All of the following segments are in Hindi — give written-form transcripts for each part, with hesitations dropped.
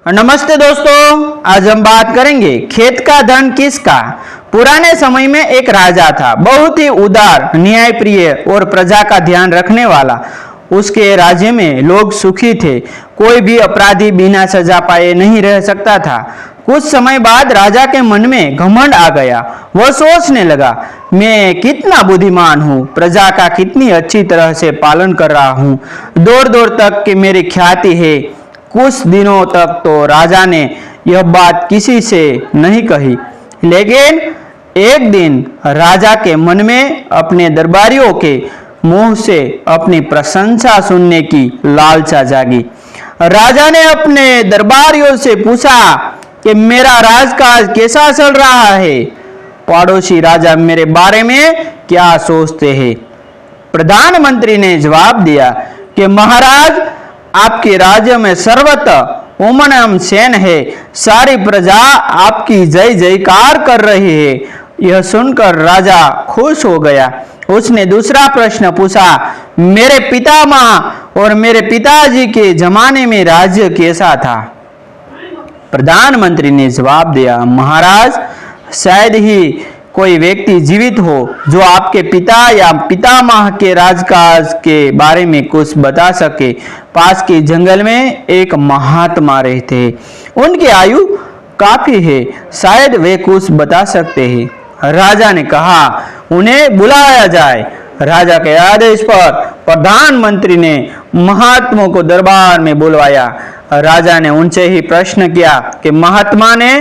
नमस्ते दोस्तों, आज हम बात करेंगे खेत का धन किसका। पुराने समय में एक राजा था, बहुत ही उदार, न्यायप्रिय और प्रजा का ध्यान रखने वाला। उसके राज्य में लोग सुखी थे, कोई भी अपराधी बिना सजा पाए नहीं रह सकता था। कुछ समय बाद राजा के मन में घमंड आ गया। वह सोचने लगा, मैं कितना बुद्धिमान हूँ, प्रजा का कितनी अच्छी तरह से पालन कर रहा हूँ, दूर दूर तक की मेरी ख्याति है। कुछ दिनों तक तो राजा ने यह बात किसी से नहीं कही, लेकिन एक दिन राजा के मन में अपने दरबारियों के मुंह से अपनी प्रशंसा सुनने की लालसा जागी। राजा ने अपने दरबारियों से पूछा कि मेरा राजकाज कैसा चल रहा है। पड़ोसी राजा मेरे बारे में क्या सोचते हैं। प्रधानमंत्री ने जवाब दिया कि महाराज, आपके राज्य में सर्वत्र उमंग सेन है, सारी प्रजा आपकी जय जयकार कर रही है। यह सुनकर राजा खुश हो गया। उसने दूसरा प्रश्न पूछा, मेरे पितामह और मेरे पिताजी के जमाने में राज्य कैसा था। प्रधानमंत्री ने जवाब दिया, महाराज, शायद ही कोई व्यक्ति जीवित हो जो आपके पिता या पितामह के राजकाज के बारे में कुछ बता सके। पास के जंगल में एक महात्मा रहते हैं, उनकी आयु काफी है, शायद वे कुछ बता सकते हैं। राजा ने कहा, उन्हें बुलाया जाए। राजा के आदेश पर प्रधानमंत्री ने महात्मा को दरबार में बुलवाया। राजा ने उनसे ही प्रश्न किया कि महात्मा ने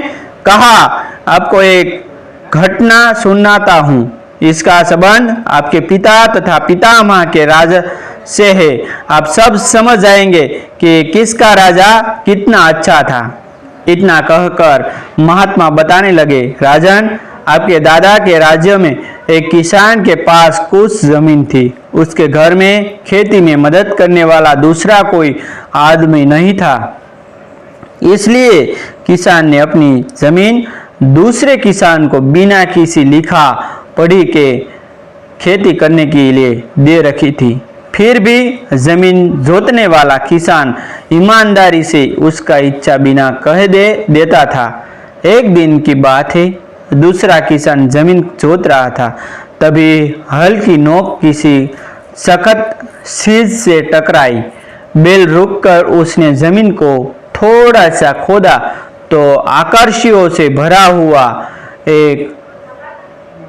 कहा, आपको एक घटना सुनाता हूँ, इसका संबंध आपके पिता तथा पितामह के राजा से है। आप सब समझ जाएंगे कि किसका राजा कितना अच्छा था। इतना कहकर महात्मा बताने लगे, राजन, आपके दादा के राज्य में एक किसान के पास कुछ जमीन थी। उसके घर में खेती में मदद करने वाला दूसरा कोई आदमी नहीं था, इसलिए किसान ने अपनी जमीन दूसरे किसान को बिना किसी लिखा पढ़ी के खेती करने के लिए दे रखी थी। फिर भी जमीन जोतने वाला किसान ईमानदारी से उसका इच्छा बिना कह देता था। एक दिन की बात है, दूसरा किसान जमीन जोत रहा था, तभी हल की नोक किसी सख्त चीज से टकराई। बैल रुककर उसने जमीन को थोड़ा सा खोदा तो आकर्षियों से भरा हुआ एक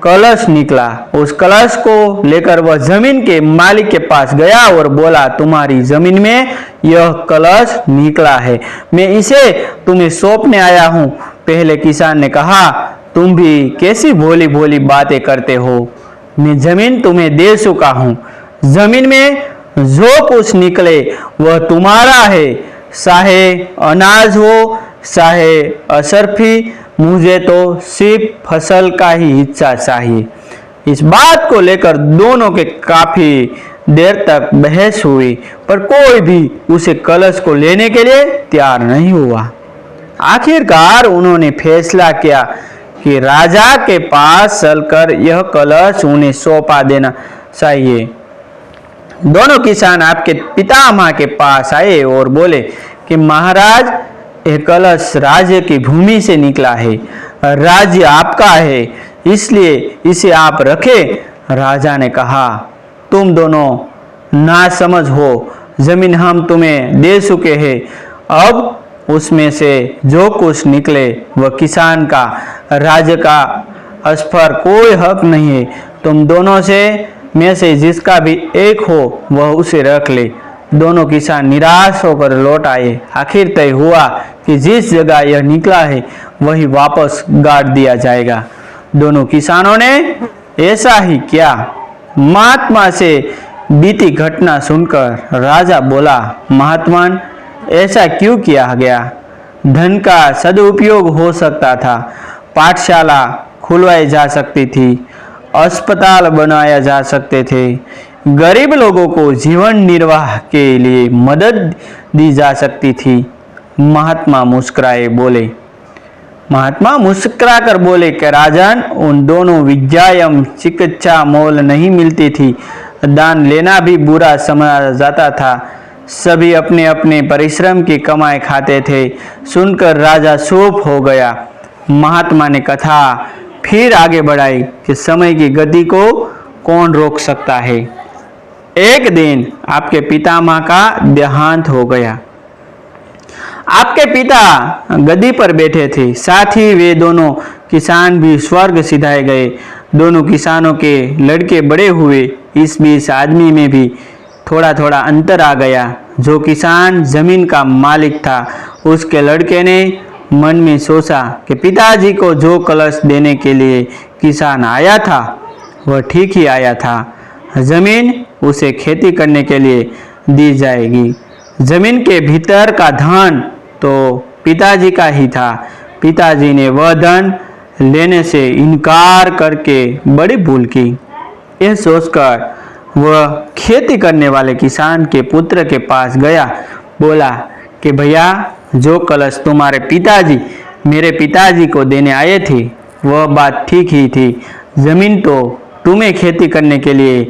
कलश निकला। उस कलश को लेकर वह जमीन के मालिक के पास गया और बोला, तुम्हारी जमीन में यह कलश निकला है, मैं इसे तुम्हें सौंपने आया हूँ। पहले किसान ने कहा, तुम भी कैसी भोली भोली बातें करते हो, मैं जमीन तुम्हें दे चुका हूँ। जमीन में जो कुछ निकले वह तुम्हारा है, चाहे अनाज हो चाहे असरफी, मुझे तो सिर्फ फसल का ही हिस्सा चाहिए। इस बात को लेकर दोनों के काफी देर तक बहस हुई, पर कोई भी उसे कलश को लेने के लिए तैयार नहीं हुआ। आखिरकार उन्होंने फैसला किया कि राजा के पास चलकर यह कलश उन्हें सौंपा देना चाहिए। दोनों किसान आपके पितामह के पास आए और बोले कि महाराज, यह कलश राज्य की भूमि से निकला है, राज्य आपका है, इसलिए इसे आप रखें। राजा ने कहा, तुम दोनों नासमझ हो, जमीन हम तुम्हें दे चुके हैं, अब उसमें से जो कुछ निकले वह किसान का, राज्य का उस पर कोई हक नहीं है। तुम दोनों से में से जिसका भी एक हो वह उसे रख ले। दोनों किसान निराश होकर लौट आए। आखिर तय हुआ कि जिस जगह यह निकला है वही वापस गाड़ दिया जाएगा। दोनों किसानों ने ऐसा ही किया। महात्मा से बीती घटना सुनकर राजा बोला, महात्मन, ऐसा क्यों किया गया। धन का सदुपयोग हो सकता था, पाठशाला खुलवाई जा सकती थी, अस्पताल बनाया जा सकते थे, गरीब लोगों को जीवन निर्वाह के लिए मदद दी जा सकती थी। महात्मा मुस्कुराकर बोले कि राजन, उन दोनों विद्या एवं चिकित्सा मोल नहीं मिलती थी, दान लेना भी बुरा समझा जाता था। सभी अपने अपने परिश्रम की कमाई खाते थे। सुनकर राजा चुप हो गया। महात्मा ने कथा फिर आगे बढ़ाई कि समय की गति को कौन रोक सकता है। एक दिन आपके पितामह का देहांत हो गया। आपके पिता गद्दी पर बैठे थे, साथ ही वे दोनों किसान भी स्वर्ग सिधाए गए। दोनों किसानों के लड़के बड़े हुए। इस बीच आदमी में भी थोड़ा थोड़ा अंतर आ गया। जो किसान जमीन का मालिक था, उसके लड़के ने मन में सोचा कि पिताजी को जो कलश देने के लिए किसान आया था वह ठीक ही आया था। जमीन उसे खेती करने के लिए दी जाएगी। जमीन के भीतर का धन तो पिताजी का ही था। पिताजी ने वह धन लेने से इनकार करके बड़ी भूल की। यह सोचकर वह खेती करने वाले किसान के पुत्र के पास गया। बोला कि भैया, जो कलश तुम्हारे पिताजी मेरे पिताजी को देने आए थे वह बात ठीक ही थी। जमीन तो तुम्हें खेती करने के लिए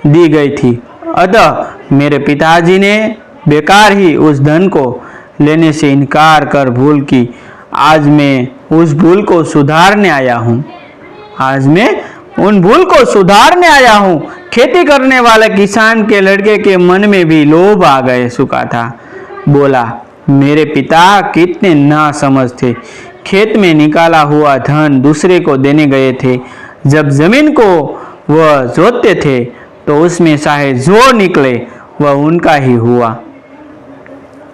दी गई थी, अतः मेरे पिताजी ने बेकार ही उस धन को लेने से इनकार कर भूल की। आज मैं उस भूल को सुधारने आया हूँ। आज मैं उन भूल को सुधारने आया हूँ। खेती करने वाले किसान के लड़के के मन में भी लोभ आ गए चुका था। बोला, मेरे पिता कितने नासमझ थे। खेत में निकाला हुआ धन दूसरे को देने गए थे। जब जमीन को वह जोतते थे तो उसमें चाहे जो निकले वह उनका ही हुआ।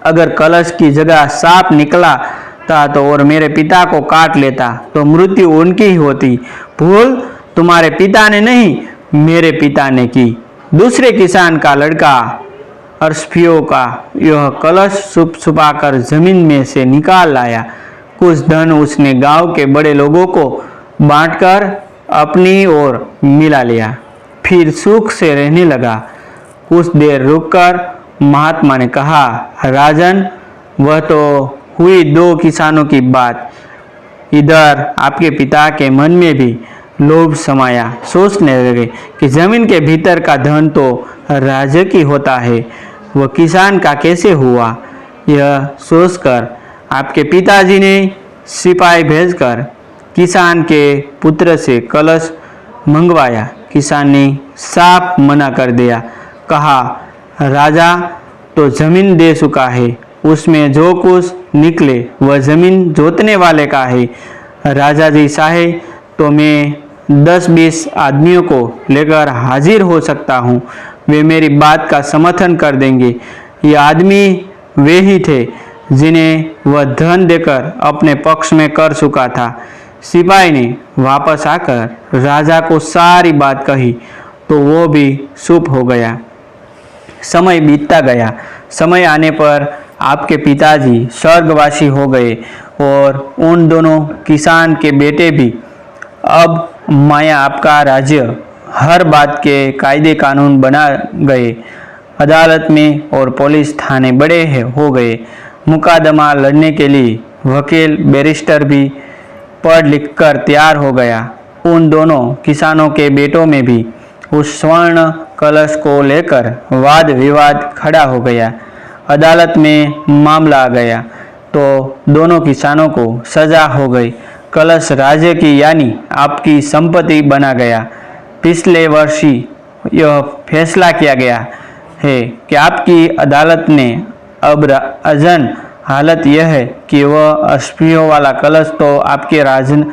अगर कलश की जगह सांप निकला था तो और मेरे पिता को काट लेता तो मृत्यु उनकी ही होती। भूल तुम्हारे पिता ने नहीं, मेरे पिता ने की। दूसरे किसान का लड़का अर्शफियों का यह कलश छुप छुपाकर जमीन में से निकाल लाया। कुछ धन उसने गांव के बड़े लोगों को बांटकर अपनी ओर मिला लिया, फिर सुख से रहने लगा। कुछ देर रुककर महात्मा ने कहा, राजन, वह तो हुई दो किसानों की बात। इधर आपके पिता के मन में भी लोभ समाया। सोचने लगे कि जमीन के भीतर का धन तो राजा की होता है, वह किसान का कैसे हुआ। यह सोचकर आपके पिताजी ने सिपाही भेजकर किसान के पुत्र से कलश मंगवाया। किसान ने साफ मना कर दिया। कहा, राजा तो जमीन दे चुका है, उसमें जो कुछ निकले वह जमीन जोतने वाले का है। राजा जी चाहे तो मैं 10-20 आदमियों को लेकर हाजिर हो सकता हूँ, वे मेरी बात का समर्थन कर देंगे। ये आदमी वे ही थे जिन्हें वह धन देकर अपने पक्ष में कर चुका था। सिपाही ने वापस आकर राजा को सारी बात कही तो वो भी चुप हो गया। समय बीतता गया। समय आने पर आपके पिताजी स्वर्गवासी हो गए और उन दोनों किसान के बेटे भी। अब माया आपका राज्य हर बात के कायदे कानून बना गए। अदालत में और पुलिस थाने बड़े हो गए। मुकदमा लड़ने के लिए वकील बैरिस्टर भी पढ़ लिख कर तैयार हो गया। उन दोनों किसानों के बेटों में भी उस स्वर्ण कलश को लेकर वाद विवाद खड़ा हो गया। अदालत में मामला आ गया तो दोनों किसानों को सजा हो गई। कलश राज्य की यानी आपकी संपत्ति बना गया। पिछले वर्ष ही यह फैसला किया गया है कि आपकी अदालत ने अब अजन हालत यह है कि वह अर्शफियों वाला कलश तो आपके राजन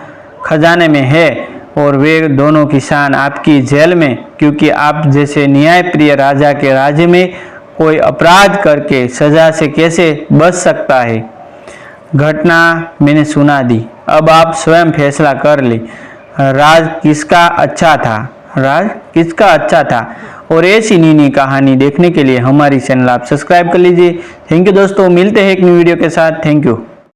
खजाने में है और वे दोनों किसान आपकी जेल में, क्योंकि आप जैसे न्यायप्रिय राजा के राज्य में कोई अपराध करके सजा से कैसे बच सकता है। घटना मैंने सुना दी, अब आप स्वयं फैसला कर ले। राज किसका अच्छा था, राज किसका अच्छा था। और ऐसी नीनी कहानी देखने के लिए हमारी चैनल आप सब्सक्राइब कर लीजिए। थैंक यू दोस्तों, मिलते हैं एक न्यू वीडियो के साथ। Thank you.